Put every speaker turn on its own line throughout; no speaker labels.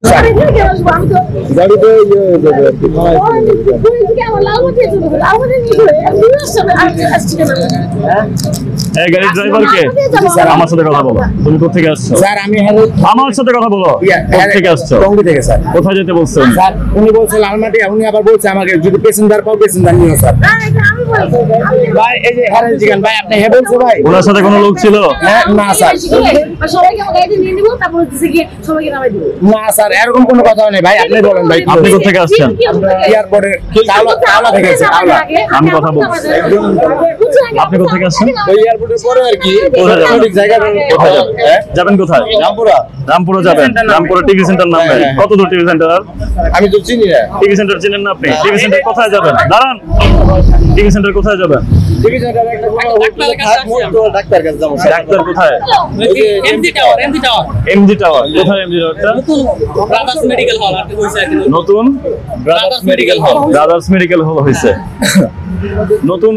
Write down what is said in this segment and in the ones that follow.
গাড়ির ড্রাইভার কে? আমার সাথে কথা বলো। তুমি কোথা থেকে আসছো?
স্যার আমি
আমার সাথে কথা বলো। কোথা থেকে আসছো?
টঙ্গী থেকে স্যার।
কোথায় যেতে বলছেন?
স্যার উনি বলছে লালমাটি, উনি আবার বলছে আমাকে যদি প্যাসেঞ্জার পাও প্যাসেঞ্জার নিও স্যার। ভাই এই যে হ্যারেন জিগান ভাই আপনি হ্যাঁ বলছো ভাই?
ওনার সাথে কোনো লোক ছিল?
হ্যাঁ না স্যার।
সবাইকে আমার গাড়িতে নিয়ে নিব, তারপর হচ্ছে কি সবাইকে নামাই দিব।
না স্যার এরকম কোনো কথা নেই ভাই, আপনি বলেন ভাই।
আপনি কোথা থেকে আসছেন?
এয়ারপোর্টে কাওলা থেকে স্যার।
আমি কথা বলছি। আপনি কোথা থেকে আসছেন?
ওই এয়ারপোর্টের পরে আর কি
কোথায় যাবেন?
সঠিক জায়গা
কোথায় যাবেন? যাবেন কোথায়?
রামপুরা।
রামপুরা যাবেন। রামপুরা টিভি সেন্টার নামবে। কত দূর টিভি সেন্টার?
আমি তো চিনি না।
টিভি সেন্টার চিনেন না আপনি? টিভি সেন্টার কোথায় যাবেন? দাঁড়ান। টিভি সেন্টার কোথায় যাবেন?
টিভি সেন্টার একটা ডাক্তার কাছে যাবো।
ডাক্তার কোথায়?
MG tower, MG tower.
MG tower. কোথায় এমজি টাওয়ারটা?
ব্রাদার্স মেডিকেল হল আপনি কইছে একদম।
নতুন
brothers medical hall.
Brothers medical hall হইছে। নতুন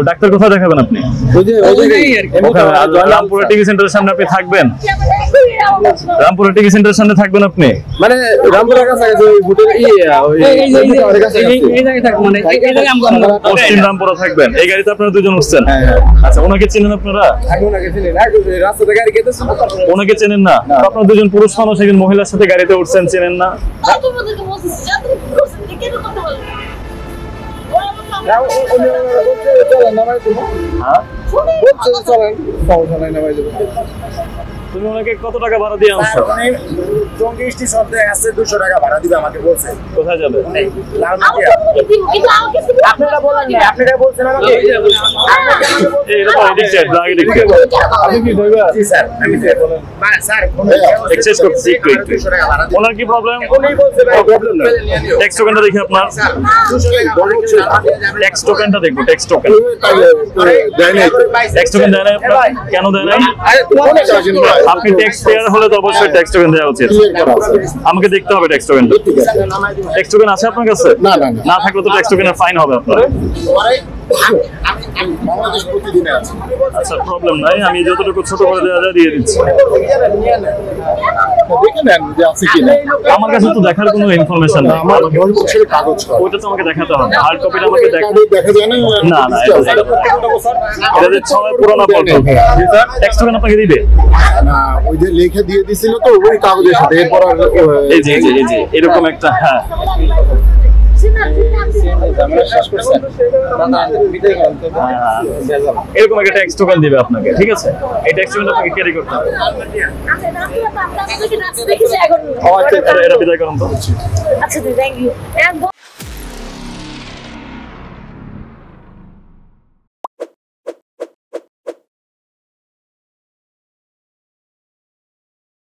ডাক্তার কোথায় দেখাবেন আপনি? রামপুরা টিভি সেন্টারের সামনে আপনি থাকবেন? রামপুরা টিভি সেন্টারের সামনে থাকবেন আপনি?
মানে রামপুরার কাছে ওই হোটেল
এই জায়গায় থাক মানে এই জায়গায় আমরা
পশ্চিম রামপুরা থাকবেন। এই গাড়িতে আপনারা দুজন উঠছেন? আচ্ছা ওনাকে চেনেন আপনারা?
রাস্তাতে গাড়ি কেটেছে
ওনাকে চেনেন না? আপনারা দুজন পুরুষ মানুষ একজন মহিলার সাথে গাড়িতে উঠছেন, চেনেন না?
তোমাদেরকে বলছি যাতে করছেন কেন কথা বলেন?
তুমি ওনাকে কত টাকা ভাড়া দিয়ে আনছো?
টঙ্গী স্টেশন থেকে আসছে 200 টাকা ভাড়া দিবে আমাকে বলছে।
কোথায় যাবে?
লালমাটিয়া। আপনারা বলেন না, আপনারা বলছেন আমাকে।
এটা তো এডিক্টেড, ড্রাগ এডিক্টেড।
আপনি কি বলবেন? জি স্যার আমি বলেন না স্যার
এক্সেস করছি একটু। ওনার কি প্রবলেম?
উনি বলছে ভাই প্রবলেম না।
ট্যাক্স টোকেনটা দেখি আপনার। ট্যাক্স টোকেনটা দেখবো। ট্যাক্স টোকেন
দেয় নাই।
ট্যাক্স টোকেন দেয় না আপনার? কেন দেয় না? আপনি ট্যাক্স পেয়ার হলে তো অবশ্যই ট্যাক্স টোকেন দেওয়া উচিত। আমাকে দেখতে হবে ট্যাক্স টোকেনটা। ট্যাক্স টোকেন আছে আপনার কাছে?
না না
না থাকলে তো ট্যাক্স টোকেনের ফাইন হবে আপনার।
আমি বাংলাদেশ প্রতিদিনে আছি।
আচ্ছা প্রবলেম নাই, আমি যতটুকু ছোট করে দেওয়া যায় দিয়ে দিচ্ছি।
দেখে নেন যে আছে কি না।
আমার কাছে তো দেখার কোনো ইনফরমেশন নেই।
আমার বছরের কাগজ
ওইটা তো আমাকে দেখাতে হবে। হার্ড কপিটা আমাকে
দেখা যায় না।
না না, এটা যে 6 পুরোনো ফটো। ট্যাক্স টোকেন আপনাকে দিবে
না, ওই যে লিখে দিয়ে দিছিল তো ওই কাগজের সাথে। এরপর আর
এই যে এরকম একটা, হ্যাঁ এরকম একটা ট্যাক্স টোকেন দিবে আপনাকে, ঠিক আছে? এই ট্যাক্স টোকেনটা আপনাকে ক্যারি করতে হবে।
আচ্ছা,
এটা বিদায় করুন তো।
Thank you.